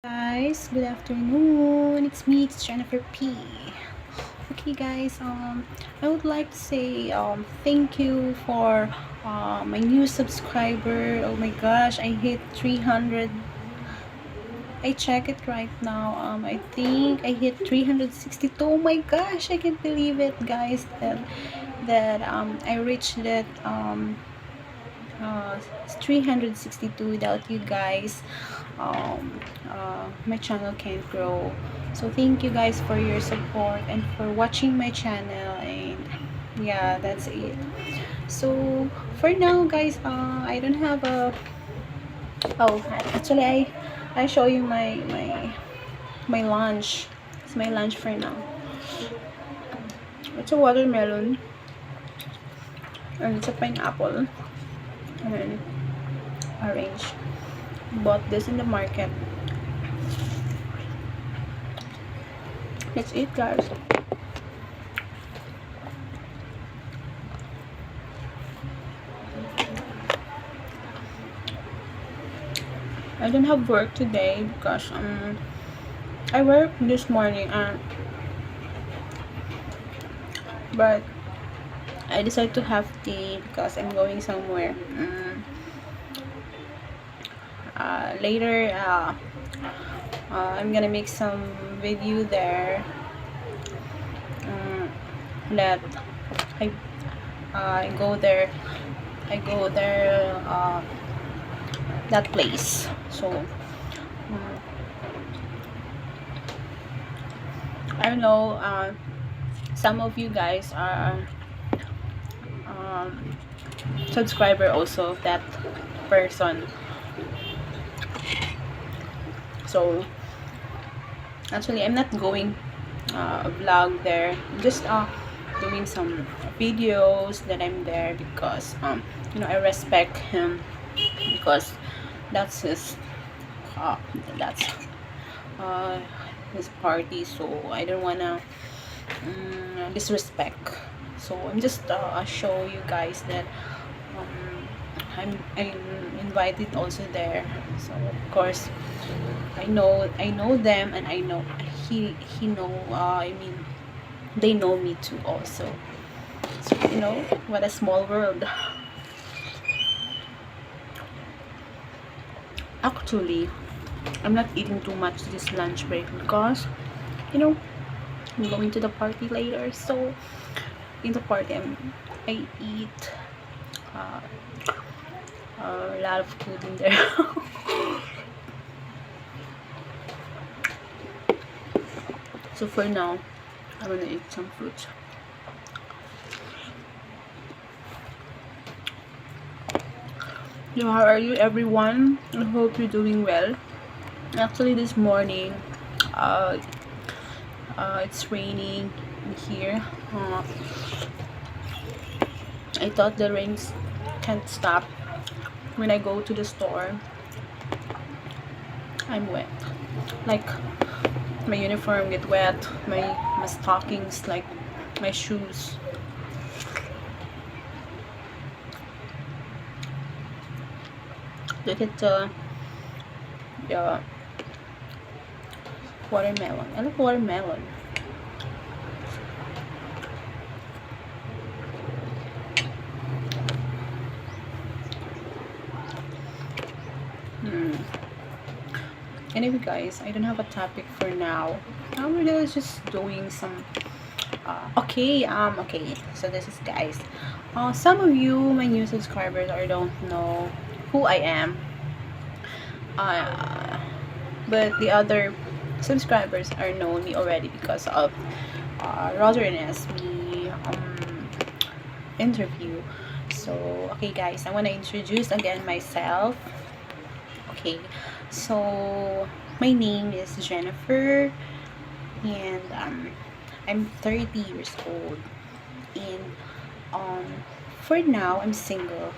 Guys, good afternoon. It's Jennifer P. Okay, guys. I would like to say thank you for my new subscriber. Oh my gosh, I hit 300. I check it right now. I think I hit 362. Oh my gosh, I can't believe it, guys. That I reached that 362. Without you guys, my channel can't grow. So thank you guys for your support and for watching my channel. And yeah, that's it. So for now, guys, I don't have a oh actually I show you my lunch. It's my lunch for now. It's a watermelon and it's a pineapple and then orange. Bought this in the market. Let's eat, guys. I don't have work today because I worked this morning, but I decided to have tea because I'm going somewhere. Later, I'm gonna make some video there. That I I go there. I go there. That place. So I don't know. Some of you guys are um, subscriber also of that person. So actually, I'm not going vlog there. I'm just doing some videos that I'm there because I respect him because that's his uh, that's uh, his party. So I don't wanna disrespect. So I'm just show you guys that um, I'm invited also there. So of course I know them, and I know he know I mean they know me too also. So what a small world. Actually, I'm not eating too much this lunch break because you know I'm going to the party later. So in the party I eat uh, a lot of food in there. So for now I'm gonna eat some fruits. So how are you, everyone? I hope you're doing well. Actually, this morning uh, it's raining here. I thought the rains can't stop. When I go to the store, I'm wet. Like my uniform get wet, my stockings, like my shoes. Look at the watermelon. I like watermelon. Anyway, guys, I don't have a topic for now. I'm really just doing some. Okay. So this is, guys. Some of you, my new subscribers, or don't know who I am. Uh, but the other subscribers are known me already because of Roger and Esme interview. So okay, guys, I want to introduce again myself. Okay, so my name is Jennifer, and I'm 30 years old, and um for now I'm single.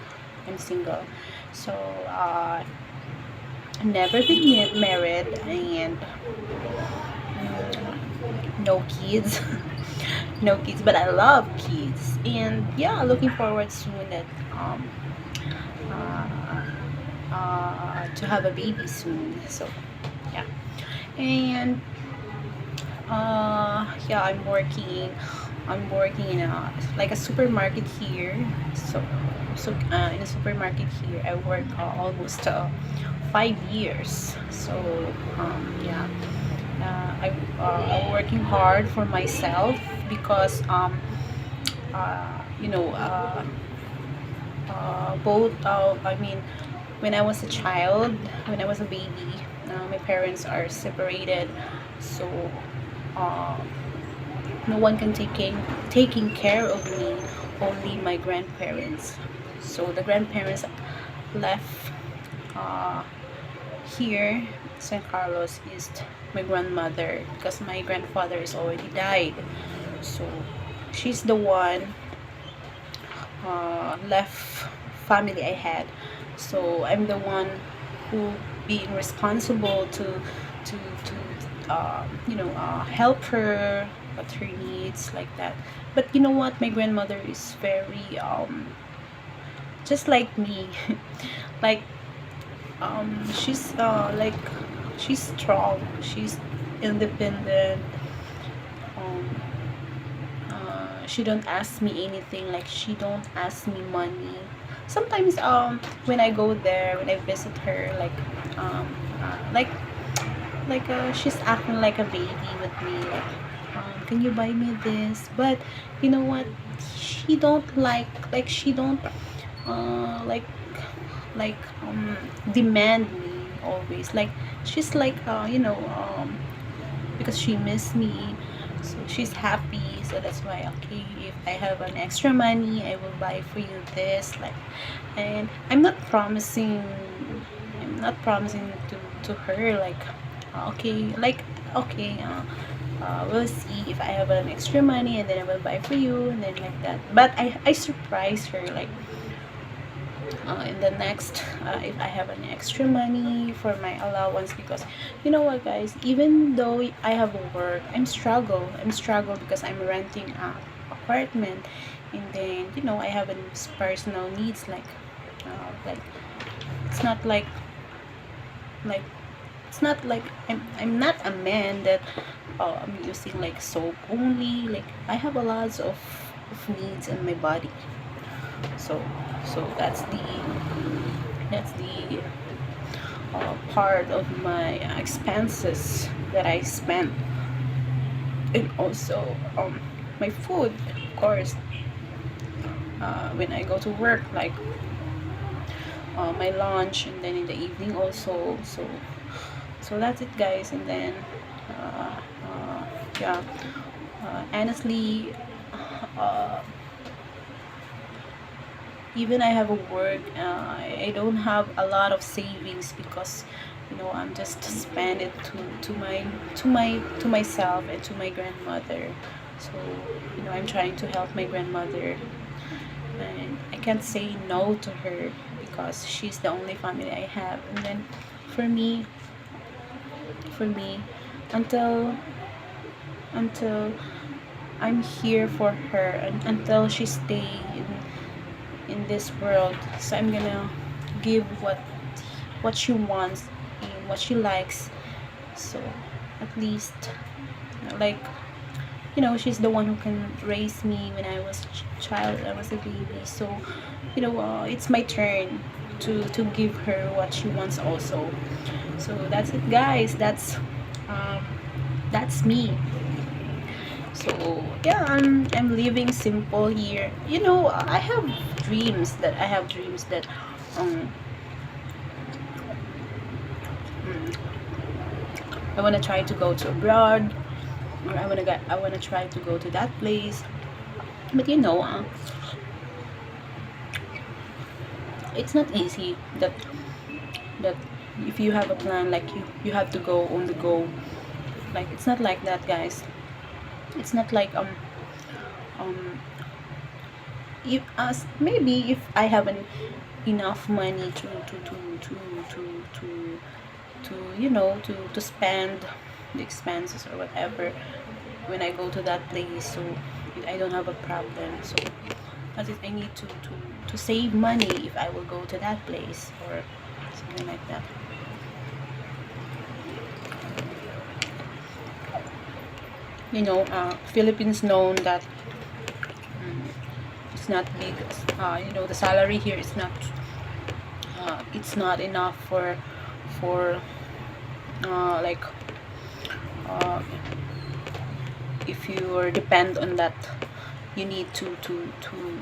So I've never been married, and no kids. No kids, but I love kids, and yeah, looking forward soon that uh, to have a baby soon. So yeah. And yeah, I'm working in a like a supermarket here. So in a supermarket here I work almost 5 years. So yeah, I'm working hard for myself because you know both I mean, when I was a child, when I was a baby, my parents are separated. So uh, no one can taking care of me, only my grandparents. So the grandparents left uh, here, San Carlos East, my grandmother, because my grandfather is already died. So she's the one left family I had. So I'm the one who being responsible to help her with her needs like that. But you know what? My grandmother is very just like me. Like she's strong. She's independent. Um, she don't ask me anything, like she don't ask me money. Sometimes when I go there, when I visit her, um like she's acting like a baby with me, like can you buy me this? But you know what, she don't she don't uh like like demand me always, like she's like because she missed me, so she's happy. So that's why, okay, if I have an extra money, I will buy for you this, like. And I'm not promising to her, like okay, like okay, we'll see if I have an extra money and then I will buy for you, and then like that. But I surprise her, like in the next, if I have an extra money for my allowance. Because you know what, guys, even though I have a work, I'm struggle because I'm renting a apartment. And then I have an personal needs, like it's not like it's not like I'm not a man that I'm using like soap only. Like I have a lot of needs in my body. So that's the part of my expenses that I spend. And also my food, of course, when I go to work, like my lunch, and then in the evening also. So that's it, guys. And then yeah, honestly, uh, even I have a work, I don't have a lot of savings because I'm just spend it to myself and to my grandmother. So I'm trying to help my grandmother, and I can't say no to her because she's the only family I have. And then for me, for me, until until I'm here for her, and until she stay in this world. So I'm gonna give what she wants and what she likes. So at least, like she's the one who can raise me when I was child, I was a baby. So it's my turn to give her what she wants also. So that's it, guys. Um that's me. So yeah, I'm living simple here. I have dreams that um mm, I want to try to go to abroad, or I want to try to go to that place. But it's not easy that if you have a plan, like you have to go on the go. Like it's not like that, guys. It's not like um if as maybe if I have enough money to spend the expenses or whatever when I go to that place. So I don't have a problem. So as if I need to save money if I will go to that place or something like that. Philippines known that it's not big. The salary here is not it's not enough for like uh, if you are depend on that, you need to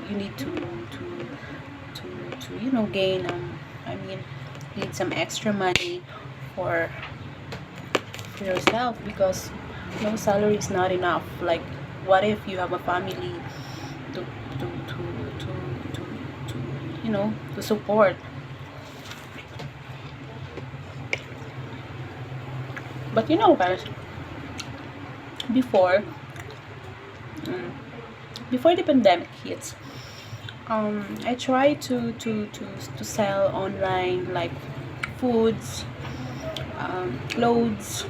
you need to gain I mean you need some extra money for for yourself, because no salary is not enough. Like, what if you have a family to to to to to, to to support? But guys, before mm, before the pandemic hits, I try to sell online, like foods, clothes,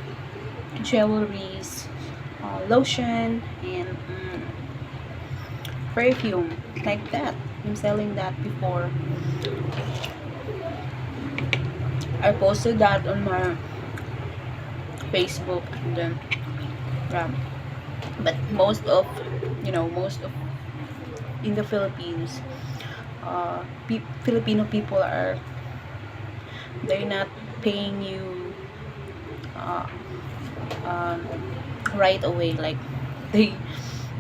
jewelries, lotion, and perfume, like that. I'm selling that before. I posted that on my Facebook, and then yeah. But most of in the Philippines, Filipino people are, they're not paying you uh, um, right away. Like, they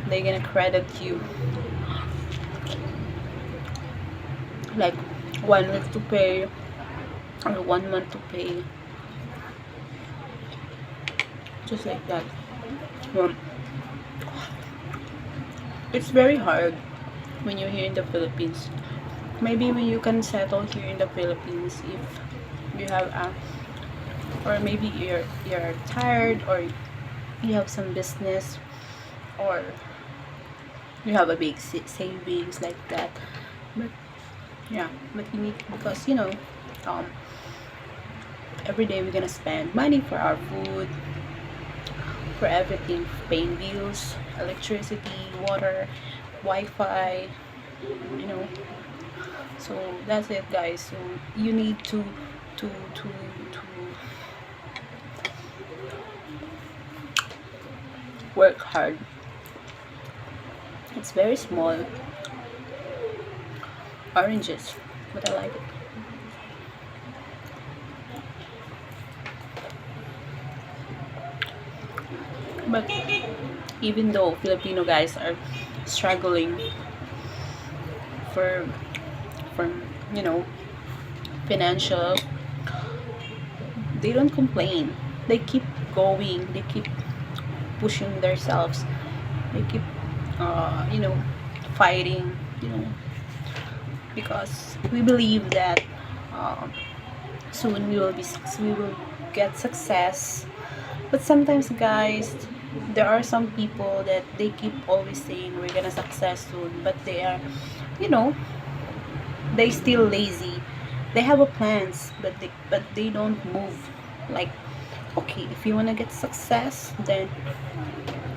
they're gonna credit you like 1 week to pay, or 1 month to pay, just like that. Um, it's very hard when you're here in the Philippines. Maybe when you can settle here in the Philippines, if you have or maybe you're tired, or you have some business, or you have a big savings, like that. But yeah, but you need, because um every day we're gonna spend money for our food, for everything, paying bills, electricity, water, Wi-Fi, you know. So that's it, guys. So you need to work hard. It's very small oranges, but I like it. But even though Filipino guys are struggling for from financial, they don't complain. They keep going. They keep pushing themselves. They keep fighting. Because we believe that soon we will get success. But sometimes, guys, there are some people that they keep always saying we're gonna success soon, but they are, you know, they still lazy. They have a plans, but they don't move. Like, okay, if you wanna get success, then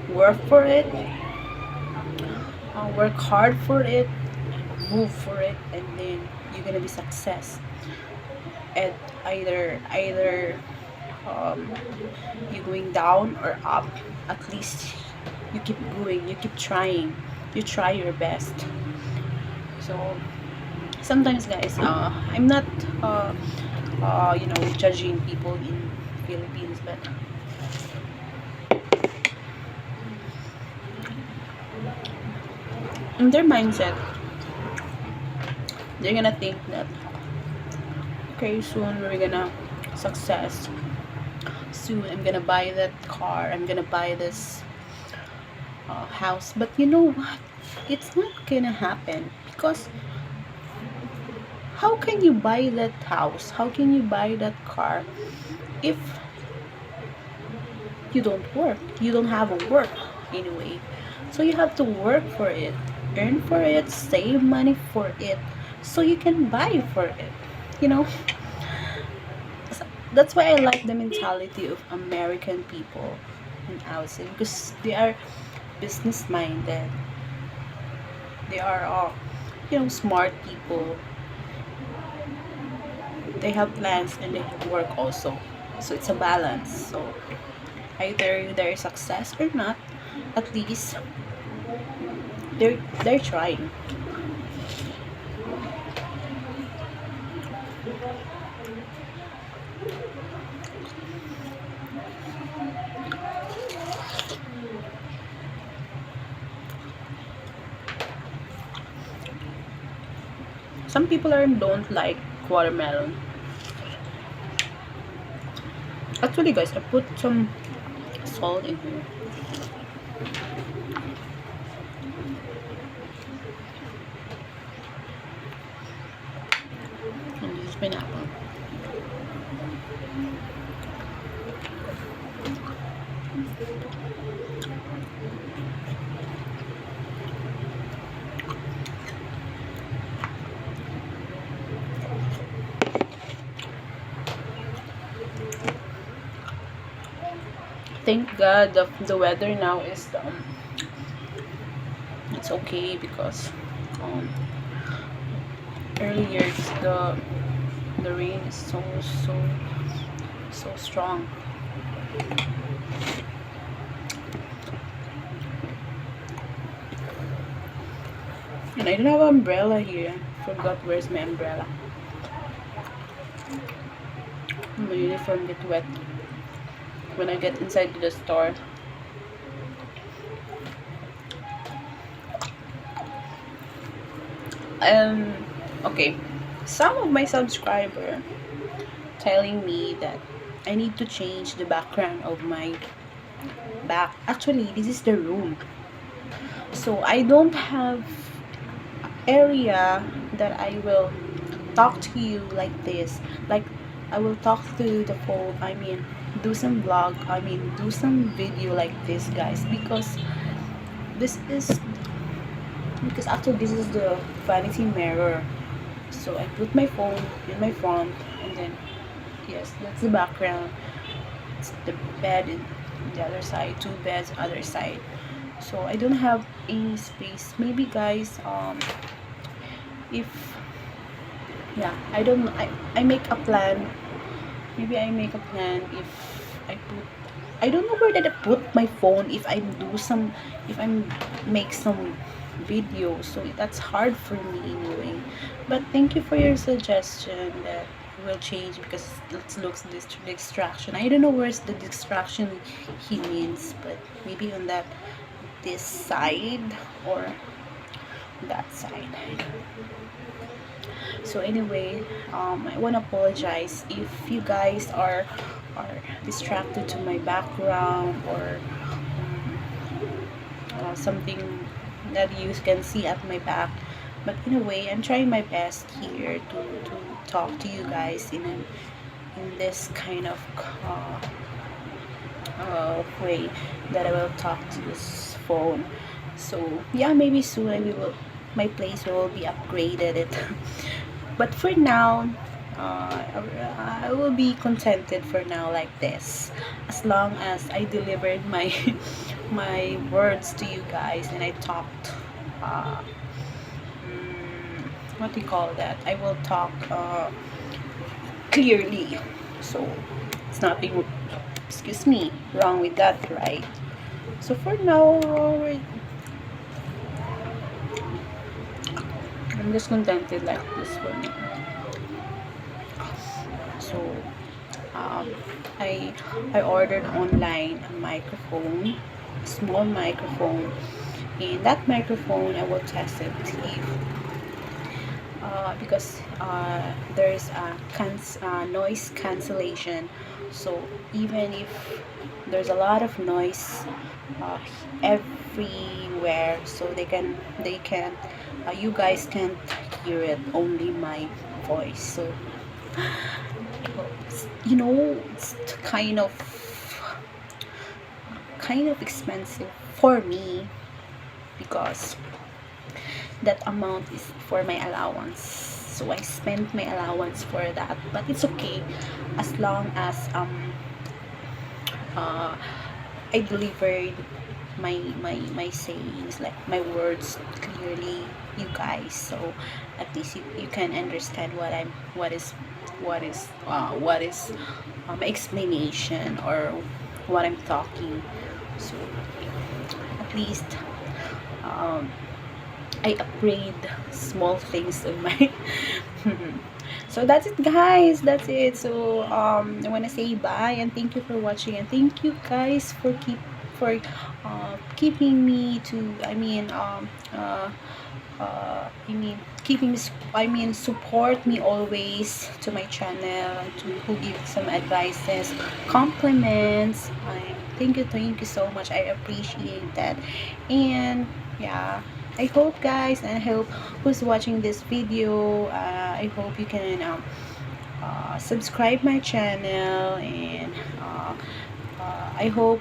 work for it, work hard for it, move for it, and then you're gonna be success. And either um, you going down or up, at least you keep going, you keep trying, you try your best. So sometimes, guys, I'm not judging people in Philippines, but in their mindset, they're gonna think that, okay, soon we're gonna success, soon I'm gonna buy that car, I'm gonna buy this house. But you know what, it's not gonna happen, because how can you buy that house, how can you buy that car, if you don't work, you don't have a work anyway. So you have to work for it, earn for it, save money for it, so you can buy for it, you know. That's why I like the mentality of American people in housing, because they are business minded. They are all, smart people. They have plans and they have work also. So it's a balance. So either there is success or not, at least they're trying. Some people are don't like watermelon. Actually, guys, I put some salt in here. And this is pineapple. Thank God the weather now is it's okay because um earlier the rain is so strong. And I don't have an umbrella here. Forgot where's my umbrella. My uniform get wet when I get inside the store. Um okay. Some of my subscriber telling me that I need to change the background of my back. Actually, this is the room. So I don't have area that I will talk to you like this. Like I will talk through the phone. I mean, do some vlog. I mean, do some video like this, guys. This is because actually this is the vanity mirror. So I put my phone in my front, and then yes, that's the background. It's the bed in the other side, two beds other side. So I don't have any space. Maybe guys, if yeah, I make a plan. Maybe I make a plan if I put I don't know where did I put my phone if I do some if I make some video, so that's hard for me anyway. But thank you for your suggestion that will change because it looks distraction. I don't know where's the distraction he means, but maybe on that this side or that side. So anyway, I want to apologize if you guys are distracted to my background or something that you can see at my back. But in a way, I'm trying my best here to talk to you guys in this kind of way that I will talk to this phone. So yeah, maybe soon my place will be upgraded. It, but for now, I will be contented for now like this, as long as I delivered my my words to you guys and I talked. Uh, what do you call that? I will talk clearly. So it's nothing, excuse me, wrong with that, right? So for now, I'm just contented like this one. So um, I I ordered online a microphone, a small microphone, and that microphone I will test it if because there's a noise cancellation. So even if there's a lot of noise uh, everywhere, so they can you guys can't hear it, only my voice. So it's kind of expensive for me because that amount is for my allowance. So I spent my allowance for that, but it's okay as long as uh, I delivered my sayings, like my words clearly, you guys. So at least you can understand what is my explanation or what I'm talking. So at least um, I upgrade small things in my so that's it, guys. That's it. So I want to say bye and thank you for watching, and thank you guys for keeping me to I mean keeping me support me always to my channel, to who give some advices, compliments. Thank you so much. I appreciate that. And yeah, I hope, guys, and I hope who's watching this video, I hope you can subscribe my channel, and I hope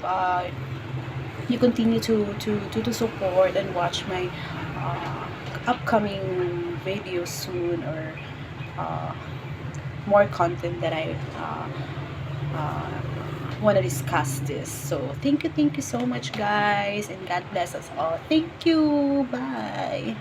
you continue to support and watch my upcoming videos soon, or uh, more content that I want to discuss this. So thank you so much, guys, and God bless us all. Thank you. Bye.